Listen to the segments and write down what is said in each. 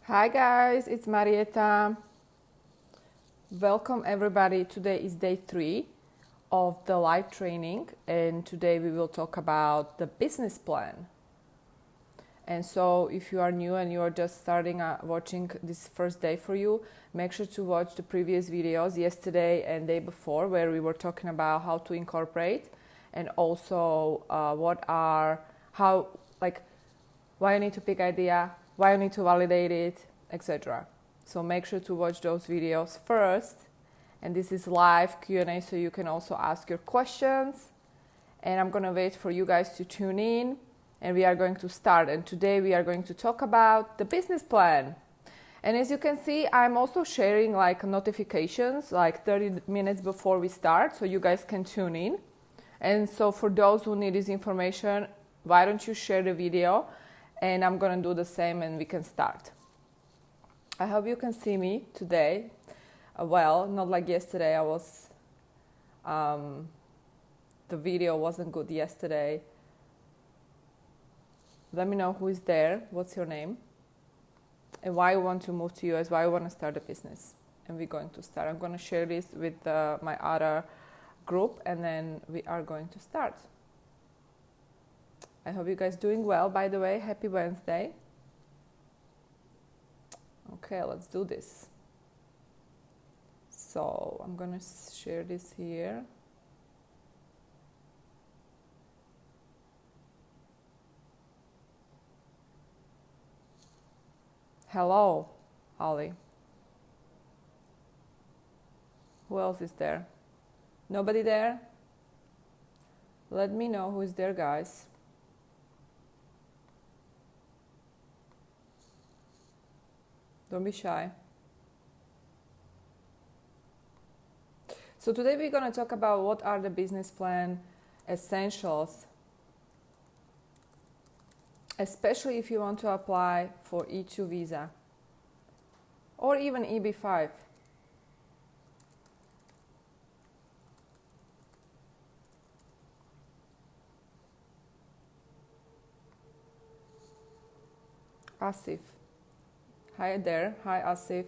Hi guys, it's Marieta. Welcome everybody. Today is day 3 of the live training, and today we will talk about the business plan. And so if you are new and you are just starting watching this first day for you, make sure to watch the previous videos yesterday and day before where we were talking about how to incorporate and also why you need to pick idea, why you need to validate it, etc. So make sure to watch those videos first. And this is live Q&A, so you can also ask your questions. And I'm gonna wait for you guys to tune in and we are going to start. And today we are going to talk about the business plan. And as you can see, I'm also sharing like notifications like 30 minutes before we start, so you guys can tune in. And so for those who need this information, why don't you share the video? And I'm gonna do the same and we can start. I hope you can see me today. Well, not like yesterday. The video wasn't good yesterday. Let me know who is there, what's your name, and why you want to move to US, why you want to start a business. And we're going to start. I'm going to share this with my other group, and then we are going to start. I hope you guys doing well, by the way. Happy Wednesday. Okay, let's do this. So I'm going to share this here. Hello, Ali. Who else is there? Nobody there? Let me know who is there, guys. Don't be shy. So today we're going to talk about what are the business plan essentials, especially if you want to apply for E2 visa or even EB5. Asif. Hi there. Hi, Asif.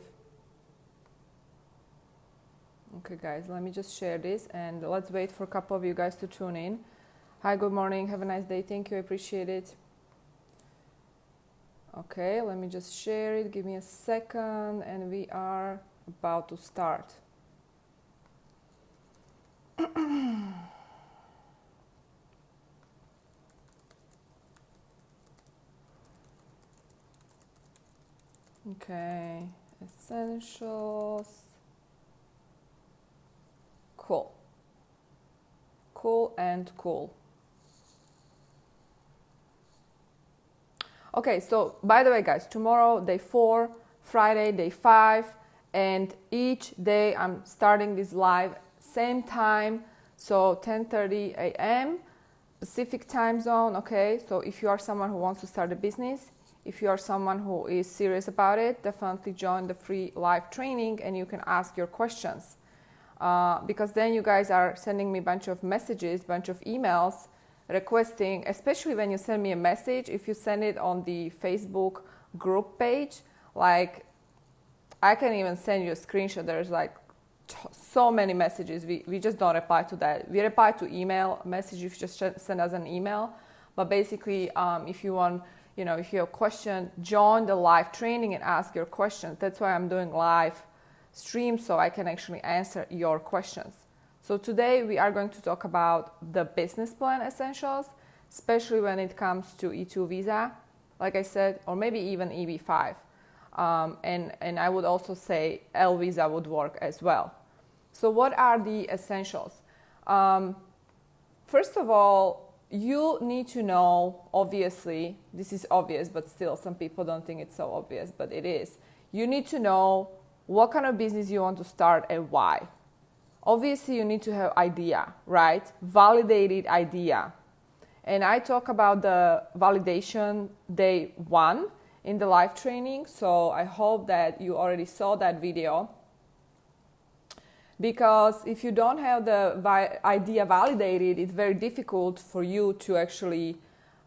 Okay, guys, let me just share this and let's wait for a couple of you guys to tune in. Hi, good morning. Have a nice day. Thank you. I appreciate it. Okay, let me just share it. Give me a second and we are about to start. Okay, essentials. Cool. Cool and cool. Okay, so by the way, guys, tomorrow day 4, Friday day 5, and each day I'm starting this live same time, so 10:30 a.m. Pacific time zone. Okay, so if you are someone who wants to start a business, if you are someone who is serious about it, definitely join the free live training and you can ask your questions. Because then you guys are sending me a bunch of messages, bunch of emails requesting, especially when you send me a message, if you send it on the Facebook group page, like I can even send you a screenshot. There's like so many messages. We just don't reply to that. We reply to email message if you just send us an email. But basically, if you want, if you have a question, join the live training and ask your questions. That's why I'm doing live stream, so I can actually answer your questions. So today we are going to talk about the business plan essentials, especially when it comes to E2 visa, like I said, or maybe even EB5. And I would also say L visa would work as well. So what are the essentials? First of all, you need to know, obviously, this is obvious, but still some people don't think it's so obvious, but it is. You need to know what kind of business you want to start and why. Obviously, you need to have idea, right? Validated idea. And I talk about the validation day 1 in the live training. So I hope that you already saw that video. Because if you don't have the idea validated, it's very difficult for you to actually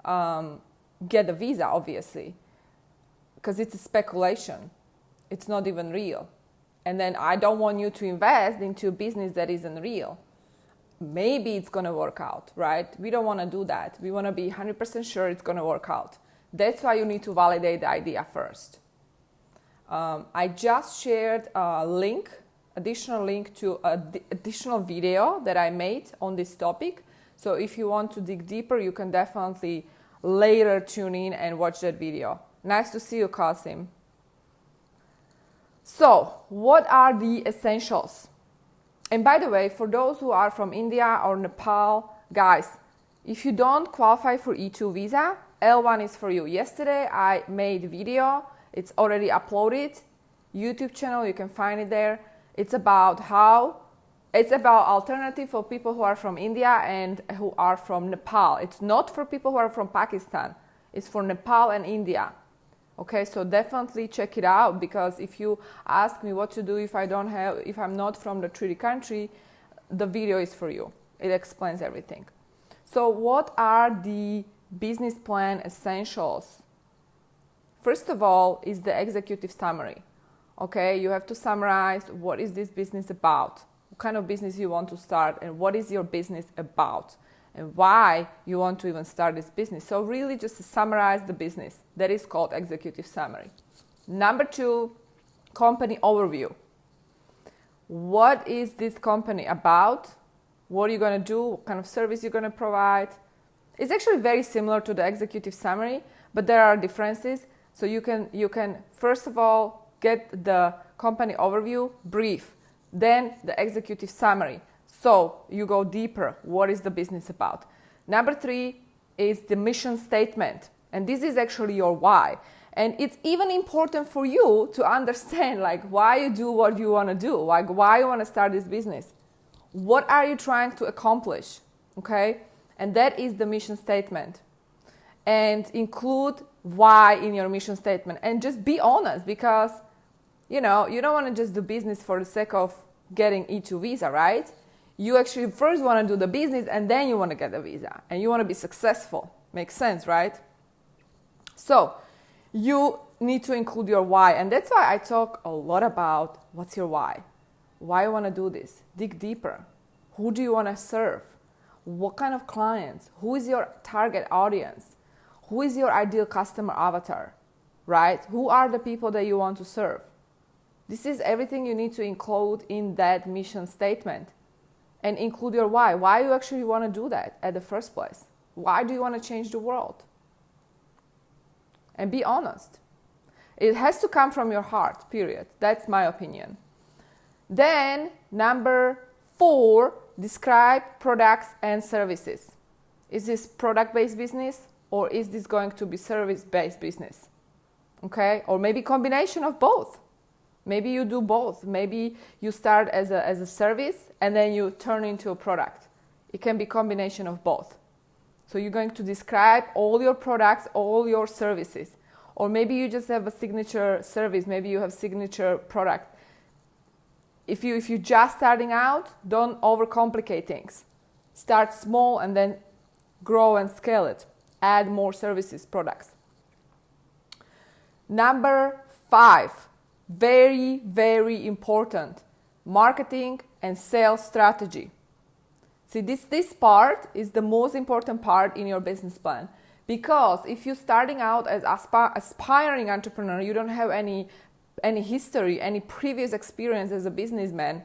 get a visa, obviously. because it's a speculation. It's not even real. And then I don't want you to invest into a business that isn't real. Maybe it's going to work out, right? We don't want to do that. We want to be 100% sure it's going to work out. That's why you need to validate the idea first. I just shared a link, additional link to an additional video that I made on this topic. So if you want to dig deeper, you can definitely later tune in and watch that video. Nice to see you, Qasim. So, what are the essentials? And by the way, for those who are from India or Nepal, guys, if you don't qualify for E2 visa, L1 is for you. Yesterday, I made a video. It's already uploaded. YouTube channel, you can find it there. It's about alternative for people who are from India and who are from Nepal. It's not for people who are from Pakistan. It's for Nepal and India. Okay, so definitely check it out, because if you ask me what to do if I'm not from the treaty country, the video is for you. It explains everything. So what are the business plan essentials? First of all is the executive summary. Okay, you have to summarize what is this business about, what kind of business you want to start, and what is your business about, and why you want to even start this business. So really just to summarize the business. That is called executive summary. Number 2, company overview. What is this company about? What are you going to do? What kind of service you're going to provide? It's actually very similar to the executive summary, but there are differences. So you can first of all get the company overview, brief, then the executive summary. So you go deeper. What is the business about? Number 3 is the mission statement. And this is actually your why. And it's even important for you to understand like why you do what you want to do, like why you want to start this business. What are you trying to accomplish? Okay? And that is the mission statement. And include why in your mission statement. And just be honest, because you don't want to just do business for the sake of getting E2 visa, right? You actually first want to do the business and then you want to get a visa. And you want to be successful. Makes sense, right? So you need to include your why. And that's why I talk a lot about what's your why. Why you want to do this? Dig deeper. Who do you want to serve? What kind of clients? Who is your target audience? Who is your ideal customer avatar? Right? Who are the people that you want to serve? This is everything you need to include in that mission statement. And include your why. Why you actually want to do that at the first place? Why do you want to change the world? And be honest. It has to come from your heart, period. That's my opinion. Then, number 4, describe products and services. Is this product-based business or is this going to be service-based business? Okay? Or maybe combination of both. Maybe you do both. Maybe you start as a service and then you turn into a product. It can be combination of both. So you're going to describe all your products, all your services. Or maybe you just have a signature service. Maybe you have signature product. If you're just starting out, don't overcomplicate things. Start small and then grow and scale it. Add more services, products. Number 5, very, very important, marketing and sales strategy. See, this part is the most important part in your business plan, because if you're starting out as aspiring entrepreneur, you don't have any history, any previous experience as a businessman,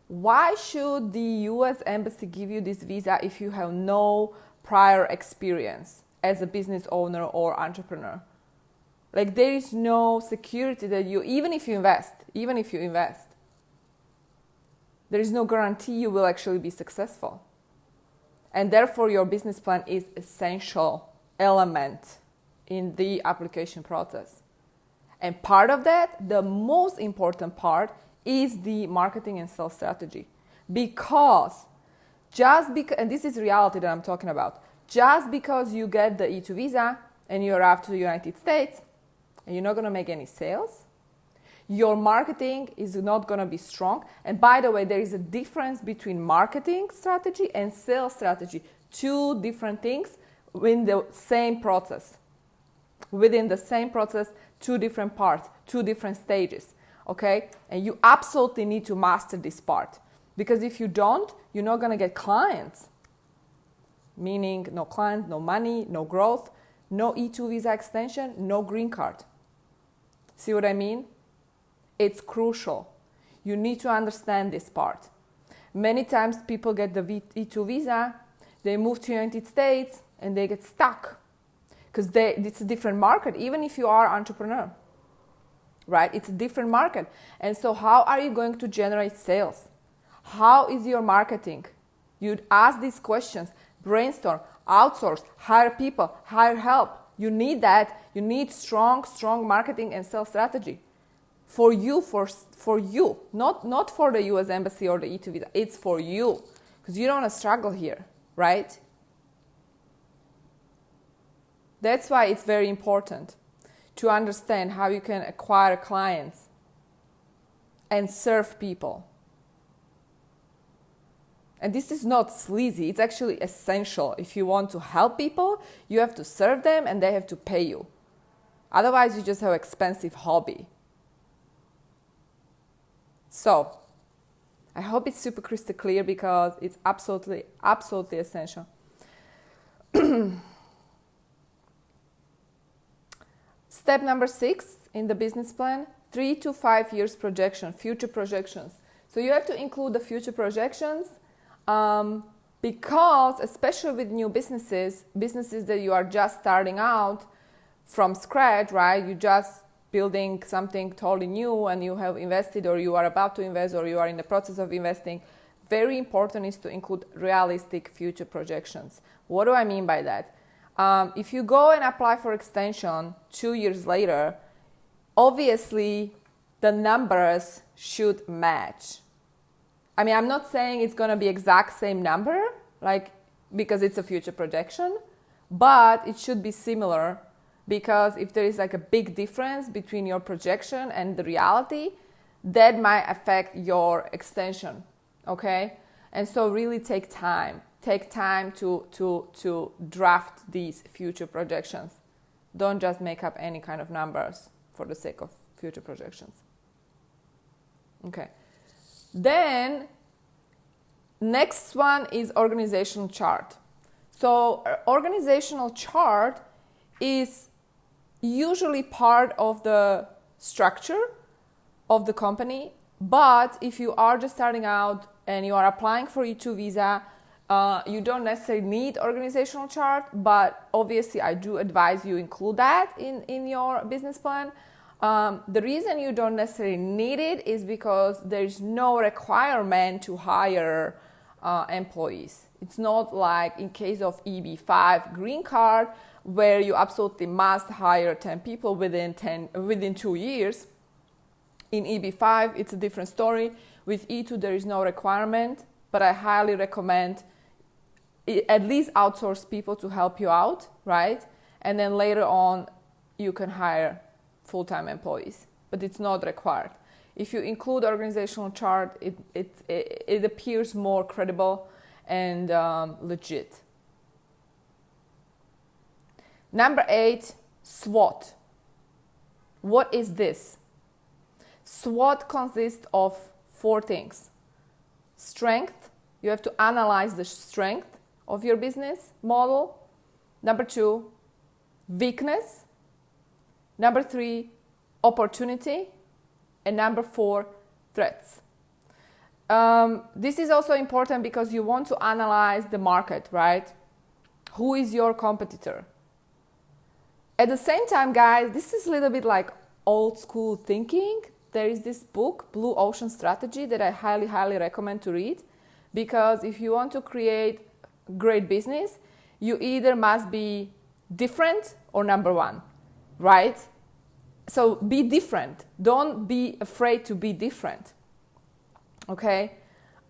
why should the US Embassy give you this visa if you have no prior experience as a business owner or entrepreneur? Like, there is no security that even if you invest, there is no guarantee you will actually be successful. And therefore, your business plan is essential element in the application process. And part of that, the most important part, is the marketing and sales strategy. Because and this is reality that I'm talking about, just because you get the E2 visa and you arrive to the United States and you're not going to make any sales, your marketing is not going to be strong. And by the way, there is a difference between marketing strategy and sales strategy. 2 different things in the same process. within the same process, 2 different parts, 2 different stages, okay? And you absolutely need to master this part, because if you don't, you're not gonna get clients, meaning no clients, no money, no growth, no E2 visa extension, no green card. See what I mean? It's crucial. You need to understand this part. Many times people get the E2 visa, they move to United States and they get stuck because it's a different market, even if you are an entrepreneur, right? It's a different market. And so how are you going to generate sales? How is your marketing? You'd ask these questions, brainstorm, outsource, hire people, hire help. You need that. You need strong marketing and sales strategy. For you, for you, not for the US Embassy or the E2 visa. It's for you, because you don't want to struggle here, right? That's why it's very important to understand how you can acquire clients and serve people. And this is not sleazy, it's actually essential. If you want to help people, you have to serve them and they have to pay you. Otherwise, you just have an expensive hobby. So, I hope it's super crystal clear, because it's absolutely essential. Step number 6 in the business plan, 3 to 5 years projection, future projections. So you have to include the future projections, because especially with new businesses that you are just starting out from scratch, right? You just building something totally new and you have invested, or you are about to invest, or you are in the process of investing. Very important is to include realistic future projections. What do I mean by that? If you go and apply for extension 2 years later, obviously the numbers should match. I mean, I'm not saying it's going to be exact same number, like, because it's a future projection, but it should be similar, because if there is like a big difference between your projection and the reality, that might affect your extension, okay? And so really take time to draft these future projections. Don't just make up any kind of numbers for the sake of future projections. Okay. Then next one is organizational chart. So organizational chart is usually part of the structure of the company, but if you are just starting out and you are applying for E2 visa, you don't necessarily need organizational chart, but obviously I do advise you include that in your business plan. The reason you don't necessarily need it is because there's no requirement to hire employees. It's not like in case of EB5 green card, where you absolutely must hire 10 people within 2 years. In EB5, it's a different story. With E2, there is no requirement, but I highly recommend at least outsource people to help you out, right? And then later on, you can hire full-time employees, but it's not required. If you include organizational chart, it appears more credible and legit. Number 8, SWOT. What is this? SWOT consists of 4 things. Strength. You have to analyze the strength of your business model. Number 2, weakness. Number 3, opportunity. And number 4, threats. This is also important because you want to analyze the market, right? Who is your competitor? At the same time, guys, this is a little bit like old school thinking. There is this book, Blue Ocean Strategy, that I highly, highly recommend to read, because if you want to create great business, you either must be different or number one, right? So be different. Don't be afraid to be different, okay?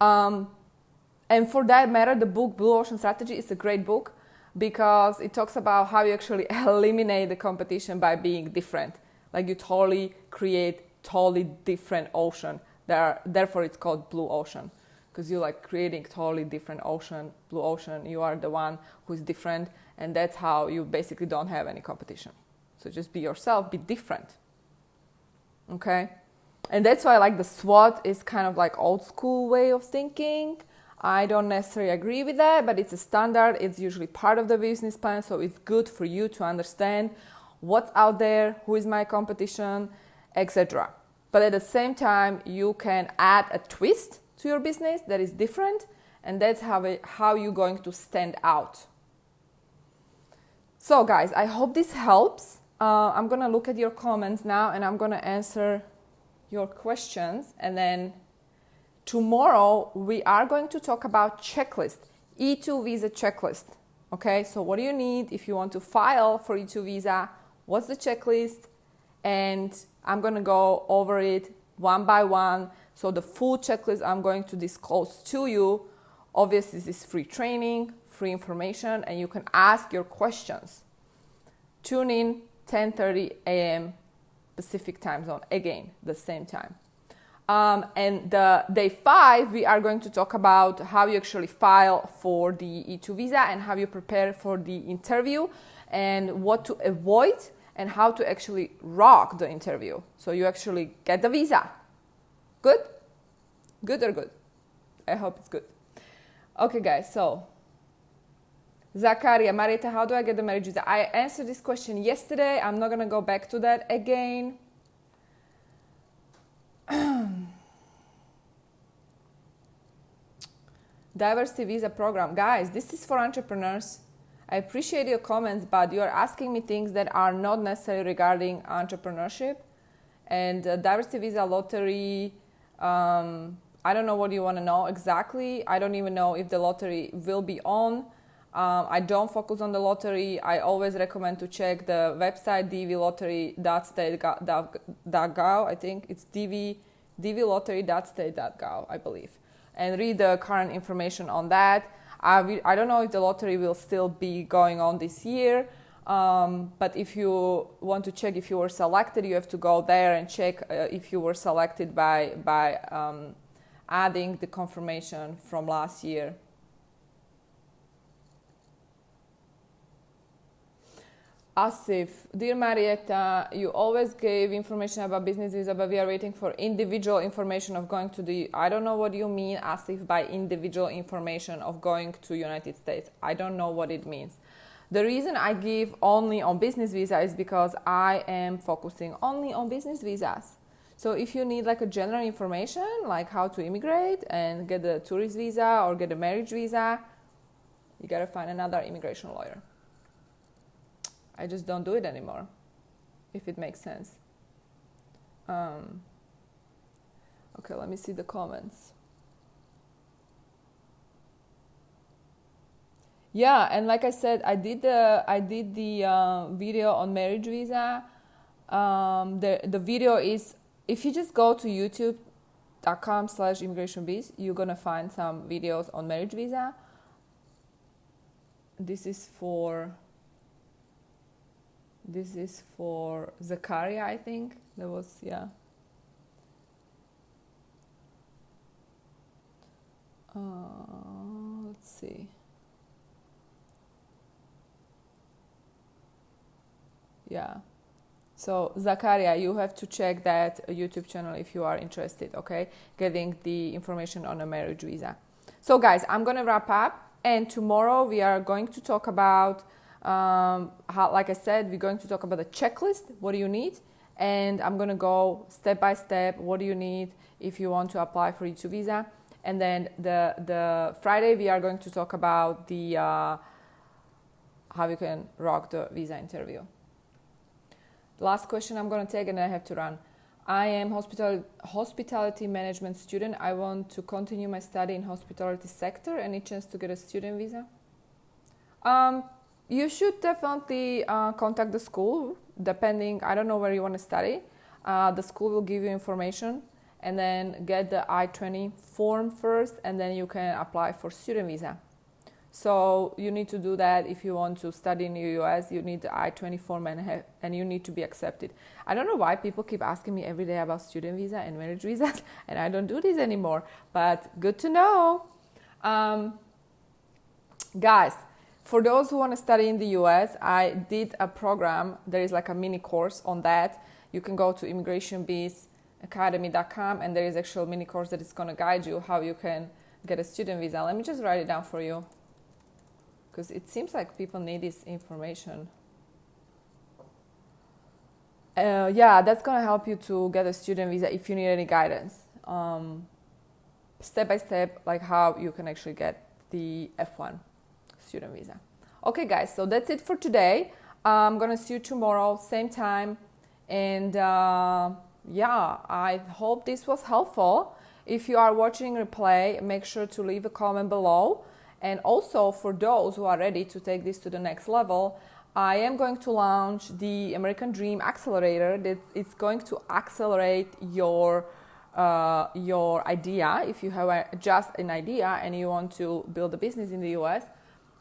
And for that matter, the book Blue Ocean Strategy is a great book because it talks about how you actually eliminate the competition by being different. Like you totally create totally different ocean. Therefore, it's called Blue Ocean, because you're like creating totally different ocean, blue ocean. You are the one who's different, and that's how you basically don't have any competition. So just be yourself, be different. Okay? And that's why like the SWOT is kind of like old school way of thinking. I don't necessarily agree with that, but it's a standard. It's usually part of the business plan. So it's good for you to understand what's out there, who is my competition, etc. But at the same time, you can add a twist to your business that is different, and that's how you're going to stand out. So guys, I hope this helps. I'm going to look at your comments now, and I'm going to answer your questions. And then tomorrow, we are going to talk about checklist, E2 visa checklist. Okay, so what do you need if you want to file for E2 visa? What's the checklist? And I'm going to go over it one by one. So the full checklist I'm going to disclose to you. Obviously, this is free training, free information, and you can ask your questions. Tune in 10:30 a.m. Pacific time zone, again, the same time. And the day 5, we are going to talk about how you actually file for the E2 visa and how you prepare for the interview and what to avoid and how to actually rock the interview. So you actually get the visa. Good? Good or good? I hope it's good. Okay, guys, so Zakaria, Marieta, how do I get the marriage visa? I answered this question yesterday. I'm not going to go back to that again. Diversity visa program. Guys, this is for entrepreneurs. I appreciate your comments, but you are asking me things that are not necessarily regarding entrepreneurship. And diversity visa lottery, I don't know what you want to know exactly. I don't even know if the lottery will be on. I don't focus on the lottery. I always recommend to check the website dvlottery.state.gov. I think it's dvlottery.state.gov, I believe. And read the current information on that. I don't know if the lottery will still be going on this year, but if you want to check if you were selected, you have to go there and check if you were selected by adding the confirmation from last year. Asif, dear Marieta, you always gave information about business visa, but we are waiting for individual information of going to the... I don't know what you mean, Asif, by individual information of going to United States. I don't know what it means. The reason I give only on business visa is because I am focusing only on business visas. So if you need like a general information, like how to immigrate and get a tourist visa or get a marriage visa, you gotta find another immigration lawyer. I just don't do it anymore, if it makes sense. Okay, let me see the comments. Yeah, and like I said, I did the video on marriage visa. The video is, if you just go to youtube.com/immigrationbiz, you're gonna find some videos on marriage visa. This is for Zakaria, I think. That was, yeah. Let's see. Yeah. So Zakaria, you have to check that YouTube channel if you are interested, okay? Getting the information on a marriage visa. So guys, I'm going to wrap up. And tomorrow we are going to talk about how, like I said, we're going to talk about the checklist. What do you need? And I'm going to go step by step. What do you need if you want to apply for E2 visa? And then the Friday, we are going to talk about the how you can rock the visa interview. Last question I'm going to take, and then I have to run. I am hospitality management student. I want to continue my study in hospitality sector. Any chance to get a student visa? You should definitely contact the school, depending, I don't know where you want to study. The school will give you information, and then get the I-20 form first, and then you can apply for student visa. So you need to do that if you want to study in the US. You need the I-20 form and you need to be accepted. I don't know why people keep asking me every day about student visa and marriage visas, and I don't do this anymore, but good to know. Guys, For those who want to study in the US, I did a program. There is like a mini course on that. You can go to ImmigrationBizAcademy.com and there is actual mini course that is going to guide you how you can get a student visa. Let me just write it down for you because it seems like people need this information. Yeah, that's going to help you to get a student visa if you need any guidance. Step by step, like how you can actually get the F1 student visa. Okay, guys, so that's it for today. I'm going to see you tomorrow, same time. And yeah, I hope this was helpful. If you are watching replay, make sure to leave a comment below. And also for those who are ready to take this to the next level, I am going to launch the American Dream Accelerator. That it's going to accelerate your idea if you have just an idea and you want to build a business in the US.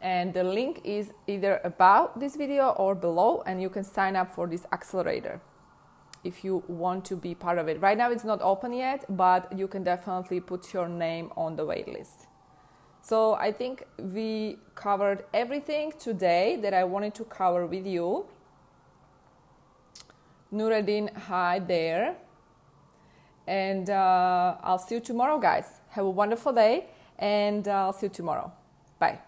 And the link is either about this video or below, and you can sign up for this accelerator if you want to be part of it. Right now it's not open yet, but you can definitely put your name on the wait list. So I think we covered everything today that I wanted to cover with you. Nureddin, hi there. And I'll see you tomorrow, guys. Have a wonderful day, and I'll see you tomorrow. Bye.